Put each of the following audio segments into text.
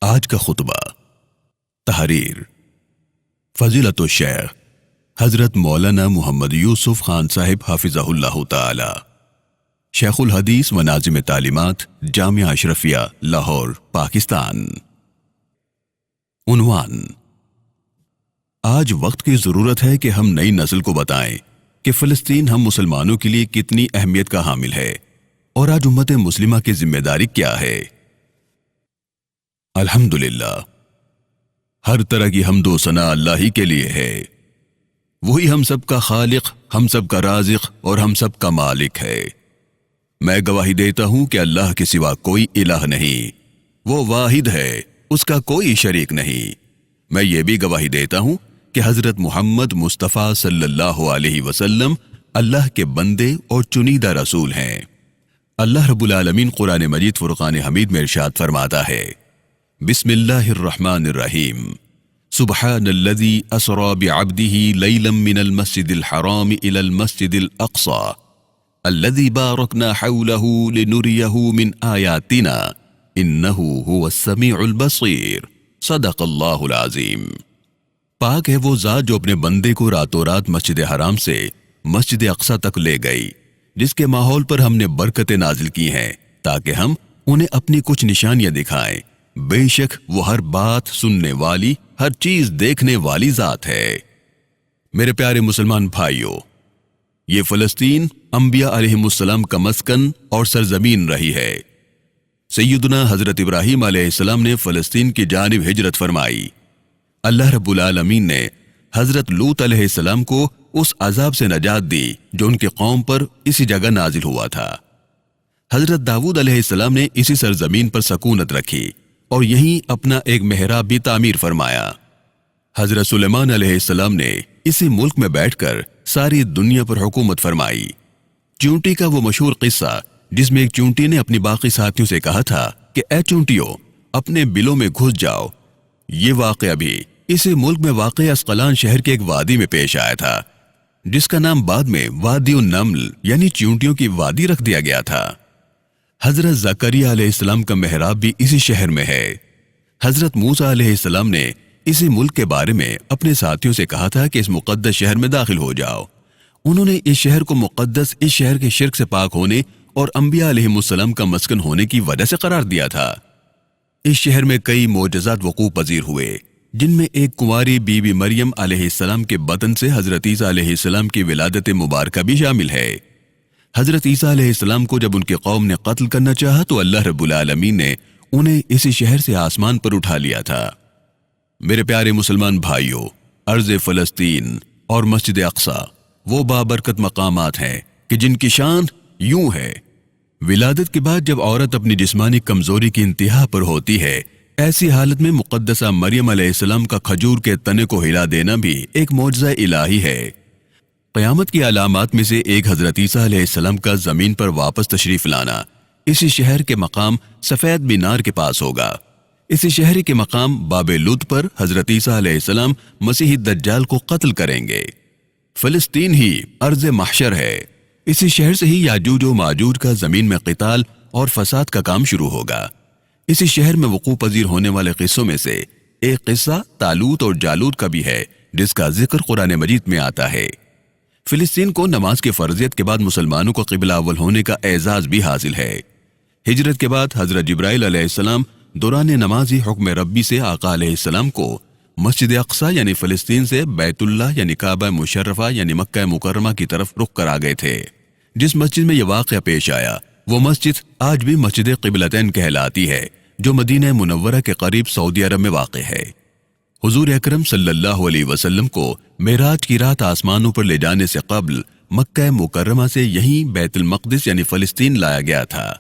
آج کا خطبہ تحریر فضیلت الشیخ حضرت مولانا محمد یوسف خان صاحب حافظہ اللہ تعالی، شیخ الحدیث و ناظم تعلیمات جامعہ اشرفیہ لاہور پاکستان۔ عنوان: آج وقت کی ضرورت ہے کہ ہم نئی نسل کو بتائیں کہ فلسطین ہم مسلمانوں کے لیے کتنی اہمیت کا حامل ہے اور آج امت مسلمہ کی ذمہ داری کیا ہے۔ الحمدللہ، ہر طرح کی حمد و ثنا اللہ ہی کے لیے ہے۔ وہی ہم سب کا خالق، ہم سب کا رازق اور ہم سب کا مالک ہے۔ میں گواہی دیتا ہوں کہ اللہ کے سوا کوئی الہ نہیں، وہ واحد ہے، اس کا کوئی شریک نہیں۔ میں یہ بھی گواہی دیتا ہوں کہ حضرت محمد مصطفیٰ صلی اللہ علیہ وسلم اللہ کے بندے اور چنیدہ رسول ہیں۔ اللہ رب العالمین قرآن مجید فرقان حمید میں ارشاد فرماتا ہے: بسم اللہ الرحمن الرحیم، سبحان الذی اسری بعبدہ لیلا من المسجد الحرام الی المسجد الاقصی الذی بارکنا حولہ لنریہ من آیاتنا انہ هو السمیع البصیر۔ صدق اللہ العظیم۔ پاک ہے وہ ذات جو اپنے بندے کو راتوں رات مسجد حرام سے مسجد اقصی تک لے گئی، جس کے ماحول پر ہم نے برکتیں نازل کی ہیں تاکہ ہم انہیں اپنی کچھ نشانیاں دکھائیں۔ بے شک وہ ہر بات سننے والی، ہر چیز دیکھنے والی ذات ہے۔ میرے پیارے مسلمان بھائیوں، یہ فلسطین انبیاء علیہم السلام کا مسکن اور سرزمین رہی ہے۔ سیدنا حضرت ابراہیم علیہ السلام نے فلسطین کی جانب ہجرت فرمائی۔ اللہ رب العالمین نے حضرت لوط علیہ السلام کو اس عذاب سے نجات دی جو ان کی قوم پر اسی جگہ نازل ہوا تھا۔ حضرت داؤد علیہ السلام نے اسی سرزمین پر سکونت رکھی اور یہیں اپنا ایک محراب بھی تعمیر فرمایا۔ حضرت سلیمان علیہ السلام نے اسی ملک میں بیٹھ کر ساری دنیا پر حکومت فرمائی۔ چونٹی کا وہ مشہور قصہ جس میں ایک چونٹی نے اپنی باقی ساتھیوں سے کہا تھا کہ اے چونٹیوں، اپنے بلوں میں گھس جاؤ، یہ واقعہ بھی اسی ملک میں واقع اسقلان شہر کے ایک وادی میں پیش آیا تھا، جس کا نام بعد میں وادی النمل یعنی چونٹیوں کی وادی رکھ دیا گیا تھا۔ حضرت زکریا علیہ السلام کا محراب بھی اسی شہر میں ہے۔ حضرت موسیٰ علیہ السلام نے اسی ملک کے بارے میں اپنے ساتھیوں سے کہا تھا کہ اس مقدس شہر میں داخل ہو جاؤ۔ انہوں نے اس شہر کو مقدس، اس شہر کے شرک سے پاک ہونے اور انبیاء علیہم السلام کا مسکن ہونے کی وجہ سے قرار دیا تھا۔ اس شہر میں کئی معجزات وقوع پذیر ہوئے، جن میں ایک کنواری بی بی مریم علیہ السلام کے بطن سے حضرت عیسیٰ علیہ السلام کی ولادت مبارکہ بھی شامل ہے۔ حضرت عیسیٰ علیہ السلام کو جب ان کی قوم نے قتل کرنا چاہا تو اللہ رب العالمین نے انہیں اسی شہر سے آسمان پر اٹھا لیا تھا۔ میرے پیارے مسلمان بھائیوں، ارض فلسطین اور مسجد اقصی وہ بابرکت مقامات ہیں کہ جن کی شان یوں ہے: ولادت کے بعد جب عورت اپنی جسمانی کمزوری کی انتہا پر ہوتی ہے، ایسی حالت میں مقدسہ مریم علیہ السلام کا کھجور کے تنے کو ہلا دینا بھی ایک معجزہ الہی ہے۔ قیامت کی علامات میں سے ایک حضرت عیسیٰ علیہ السلام کا زمین پر واپس تشریف لانا۔ اسی شہر کے مقام سفید مینار کے پاس ہوگا۔ اسی شہر کے مقام باب لد پر حضرت عیسیٰ علیہ السلام مسیح دجال کو قتل کریں گے۔ فلسطین ہی ارض محشر ہے۔ اسی شہر سے ہی یاجوج و ماجوج کا زمین میں قتال اور فساد کا کام شروع ہوگا۔ اسی شہر میں وقوع پذیر ہونے والے قصوں میں سے ایک قصہ طالوت اور جالوت کا بھی ہے، جس کا ذکر قرآن مجید میں آتا ہے۔ فلسطین کو نماز کی فرضیت کے بعد مسلمانوں کو قبلہ اول ہونے کا اعزاز بھی حاصل ہے۔ ہجرت کے بعد حضرت جبرائیل علیہ السلام دوران نمازی حکم ربی سے آقا علیہ السلام کو مسجد اقصی یعنی فلسطین سے بیت اللہ یعنی کعبہ مشرفہ یعنی مکہ مکرمہ کی طرف رخ کر آ گئے تھے۔ جس مسجد میں یہ واقعہ پیش آیا وہ مسجد آج بھی مسجد قبلتین کہلاتی ہے، جو مدینہ منورہ کے قریب سعودی عرب میں واقع ہے۔ حضور اکرم صلی اللہ علیہ وسلم کو معراج کی رات آسمانوں پر لے جانے سے قبل مکہ مکرمہ سے یہیں بیت المقدس یعنی فلسطین لایا گیا تھا۔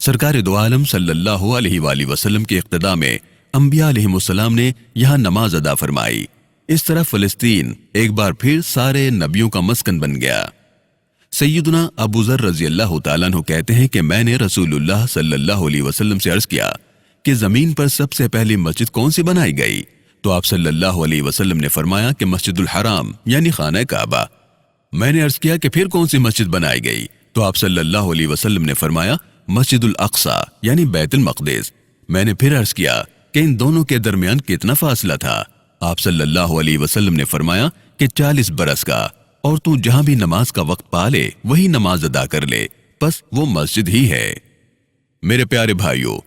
سرکار دو عالم صلی اللہ علیہ وآلہ وسلم کی اقتداء میں انبیاء علیہم السلام نے یہاں نماز ادا فرمائی۔ اس طرح فلسطین ایک بار پھر سارے نبیوں کا مسکن بن گیا۔ سیدنا ابو ذر رضی اللہ تعالیٰ عنہ کہتے ہیں کہ میں نے رسول اللہ صلی اللہ علیہ وسلم سے عرض کیا کہ زمین پر سب سے پہلی مسجد کون سی بنائی گئی؟ تو آپ صلی اللہ علیہ وسلم نے فرمایا کہ مسجد الحرام یعنی خانہ کعبہ۔ میں نے عرض کیا کہ پھر کون سی مسجد بنائی گئی؟ تو آپ صلی اللہ علیہ وسلم نے فرمایا مسجد الاقصی یعنی بیت المقدس۔ میں نے پھر عرض کیا کہ ان دونوں کے درمیان کتنا فاصلہ تھا؟ آپ صلی اللہ علیہ وسلم نے فرمایا کہ 40 برس کا، اور تو جہاں بھی نماز کا وقت پا لے وہی نماز ادا کر لے، بس وہ مسجد ہی ہے۔ میرے پیارے بھائیوں،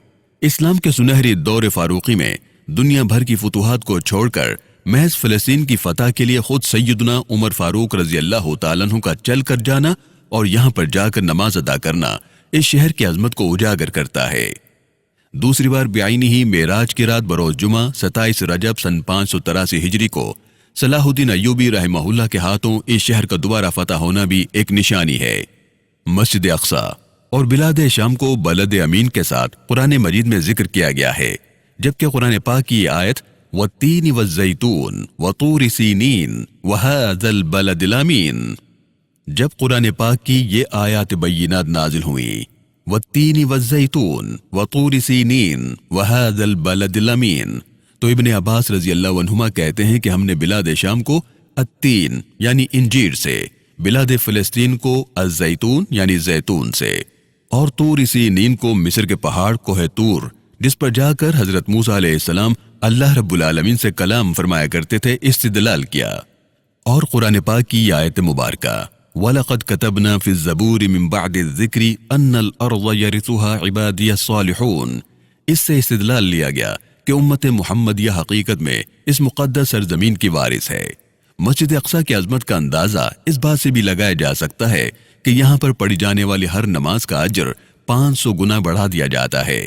اسلام کے سنہری دور فاروقی میں دنیا بھر کی فتوحات کو چھوڑ کر محض فلسطین کی فتح کے لیے خود سیدنا عمر فاروق رضی اللہ تعالیٰ عنہ کا چل کر جانا اور یہاں پر جا کر نماز ادا کرنا اس شہر کی عظمت کو اجاگر کرتا ہے۔ دوسری بار بعینی ہی معراج کی رات بروز جمعہ 27 رجب سن 583 ہجری کو صلاح الدین ایوبی رحمہ اللہ کے ہاتھوں اس شہر کا دوبارہ فتح ہونا بھی ایک نشانی ہے۔ مسجد اقصی اور بلاد شام کو بلد امین کے ساتھ قرآن مجید میں ذکر کیا گیا ہے، جبکہ قرآن پاک کی آیت والتین والزیتون وطور سینین وہذا البلد الامین، جب قرآن پاک کی یہ آیات بینات نازل ہوئیں، والتین والزیتون وطور سینین وہذا البلد الامین، تو ابن عباس رضی اللہ عنہما کہتے ہیں کہ ہم نے بلاد شام کو التین یعنی انجیر سے، بلاد فلسطین کو الزیتون یعنی زیتون سے، اور طور سینین کو مصر کے پہاڑ کوہ طور جس پر جا کر حضرت موسیٰ علیہ السلام اللہ رب العالمین سے کلام فرمایا کرتے تھے، استدلال کیا۔ اور قرآن پاک کی آیت مبارکہ وَلَقَدْ كَتَبْنَا فِي الزَّبُورِ مِن بَعْدِ الذِّكْرِ أَنَّ الْأَرْضَ يَرِثُهَا عِبَادِيَ الصَّالِحُونَ، اس سے استدلال لیا گیا کہ امت محمدیہ حقیقت میں اس مقدس سرزمین کی وارث ہے۔ مسجد اقصی کی عظمت کا اندازہ اس بات سے بھی لگایا جا سکتا ہے کہ یہاں پر پڑھی جانے والی ہر نماز کا اجر 500 گنا بڑھا دیا جاتا ہے،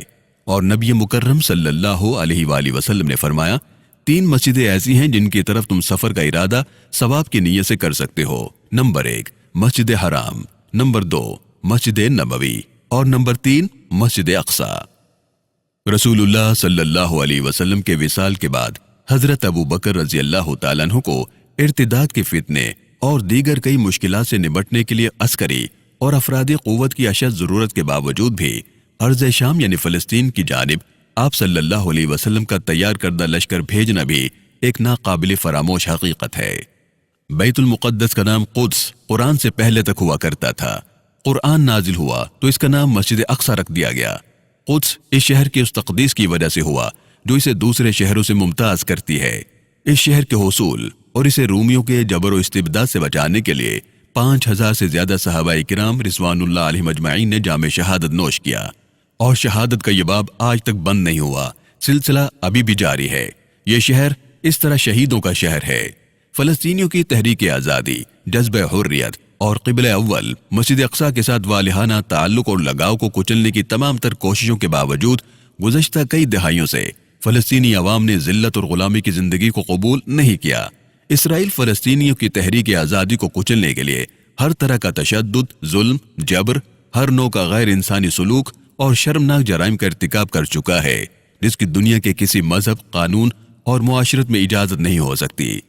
اور نبی مکرم صلی اللہ علیہ وآلہ وسلم نے فرمایا 3 مسجدیں ایسی ہیں جن کی طرف تم سفر کا ارادہ ثواب کی نیت سے کر سکتے ہو۔ نمبر 1 مسجد حرام، نمبر 2 مسجد نبوی، اور نمبر 3 مسجد اقصی۔ رسول اللہ صلی اللہ علیہ وسلم کے وصال کے بعد حضرت ابو بکر رضی اللہ تعالیٰ عنہ کو ارتداد کے فتنے اور دیگر کئی مشکلات سے نمٹنے کے لیے عسکری اور افرادی قوت کی اشد ضرورت کے باوجود بھی ارض شام یعنی فلسطین کی جانب آپ صلی اللہ علیہ وسلم کا تیار کردہ لشکر بھیجنا بھی ایک ناقابل فراموش حقیقت ہے۔ بیت المقدس کا نام قدس قرآن سے پہلے تک ہوا کرتا تھا، قرآن نازل ہوا تو اس کا نام مسجد اقصی رکھ دیا گیا۔ قدس اس شہر کی اس تقدیس کی وجہ سے ہوا جو اسے دوسرے شہروں سے ممتاز کرتی ہے۔ اس شہر کے حصول اور اسے رومیوں کے جبر و استبداد سے بچانے کے لیے 5000 سے زیادہ صحابہ کرام رضوان اللہ علیہم اجمعین نے جام شہادت نوش کیا، اور شہادت کا یہ باب آج تک بند نہیں ہوا، سلسلہ ابھی بھی جاری ہے۔ یہ شہر اس طرح شہیدوں کا شہر ہے۔ فلسطینیوں کی تحریک آزادی، جذبہ حریت اور قبلہ اول مسجد اقصی کے ساتھ والہانہ تعلق اور لگاؤ کو کچلنے کی تمام تر کوششوں کے باوجود گزشتہ کئی دہائیوں سے فلسطینی عوام نے ذلت اور غلامی کی زندگی کو قبول نہیں کیا۔ اسرائیل فلسطینیوں کی تحریک آزادی کو کچلنے کے لیے ہر طرح کا تشدد، ظلم، جبر، ہر نوع کا غیر انسانی سلوک اور شرمناک جرائم کا ارتکاب کر چکا ہے، جس کی دنیا کے کسی مذہب، قانون اور معاشرت میں اجازت نہیں ہو سکتی۔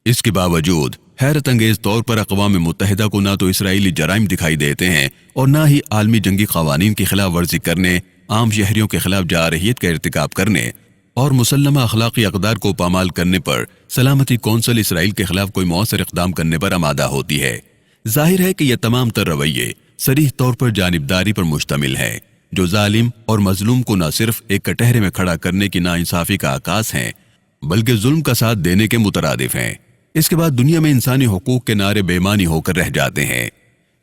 اس کے باوجود حیرت انگیز طور پر اقوام متحدہ کو نہ تو اسرائیلی جرائم دکھائی دیتے ہیں اور نہ ہی عالمی جنگی قوانین کی خلاف ورزی کرنے، عام شہریوں کے خلاف جارحیت کا ارتکاب کرنے اور مسلمہ اخلاقی اقدار کو پامال کرنے پر سلامتی کونسل اسرائیل کے خلاف کوئی مؤثر اقدام کرنے پر آمادہ ہوتی ہے۔ ظاہر ہے کہ یہ تمام تر رویے صریح طور پر جانبداری پر مشتمل ہے، جو ظالم اور مظلوم کو نہ صرف ایک کٹہرے میں کھڑا کرنے کی ناانصافی کا عکاس ہیں، بلکہ ظلم کا ساتھ دینے کے مترادف ہیں۔ اس کے بعد دنیا میں انسانی حقوق کے نعرے بے معنی ہو کر رہ جاتے ہیں۔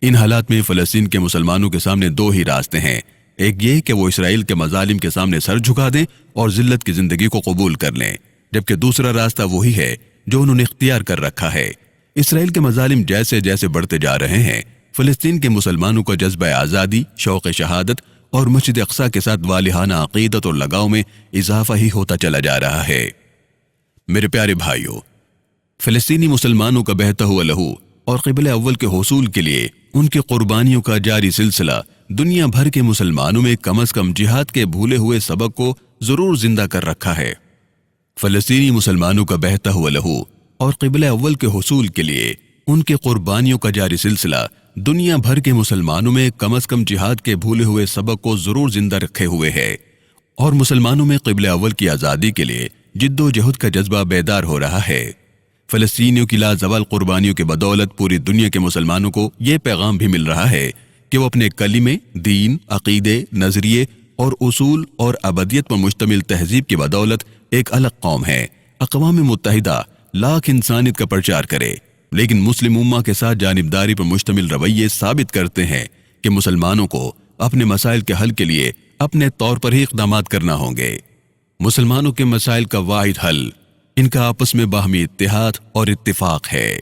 ان حالات میں فلسطین کے مسلمانوں کے سامنے 2 ہی راستے ہیں، ایک یہ کہ وہ اسرائیل کے مظالم کے سامنے سر جھکا دیں اور ذلت کی زندگی کو قبول کر لیں، جبکہ دوسرا راستہ وہی ہے جو انہوں نے اختیار کر رکھا ہے۔ اسرائیل کے مظالم جیسے جیسے بڑھتے جا رہے ہیں، فلسطین کے مسلمانوں کا جذبہ آزادی، شوق شہادت اور مسجد اقصی کے ساتھ والہانہ عقیدت اور لگاؤ میں اضافہ ہی ہوتا چلا جا رہا ہے۔ میرے پیارے بھائیوں، فلسطینی مسلمانوں کا بہتا ہوا لہو اور قبلہ اول کے حصول کے لیے ان کی قربانیوں کا جاری سلسلہ دنیا بھر کے مسلمانوں میں کم از کم جہاد کے بھولے ہوئے سبق کو ضرور زندہ کر رکھا ہے۔ فلسطینی مسلمانوں کا بہتا ہوا لہو اور قبلہ اول کے حصول کے لیے ان کی قربانیوں کا جاری سلسلہ دنیا بھر کے مسلمانوں میں کم از کم جہاد کے بھولے ہوئے سبق کو ضرور زندہ رکھے ہوئے ہے، اور مسلمانوں میں قبلہ اول کی آزادی کے لیے جد و جہد کا جذبہ بیدار ہو رہا ہے۔ فلسطینیوں کی لازوال قربانیوں کے بدولت پوری دنیا کے مسلمانوں کو یہ پیغام بھی مل رہا ہے کہ وہ اپنے کلمے، دین، عقیدے، نظریے اور اصول اور ابدیت پر مشتمل تہذیب کی بدولت ایک الگ قوم ہے۔ اقوام متحدہ لاکھ انسانیت کا پرچار کرے، لیکن مسلم امہ کے ساتھ جانبداری پر مشتمل رویے ثابت کرتے ہیں کہ مسلمانوں کو اپنے مسائل کے حل کے لیے اپنے طور پر ہی اقدامات کرنا ہوں گے۔ مسلمانوں کے مسائل کا واحد حل ان کا آپس میں باہمی اتحاد اور اتفاق ہے۔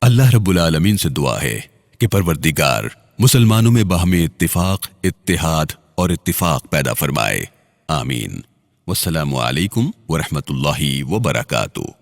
اللہ رب العالمین سے دعا ہے کہ پروردگار مسلمانوں میں باہمی اتفاق، اتحاد اور اتفاق پیدا فرمائے۔ آمین۔ والسلام علیکم ورحمۃ اللہ وبرکاتہ۔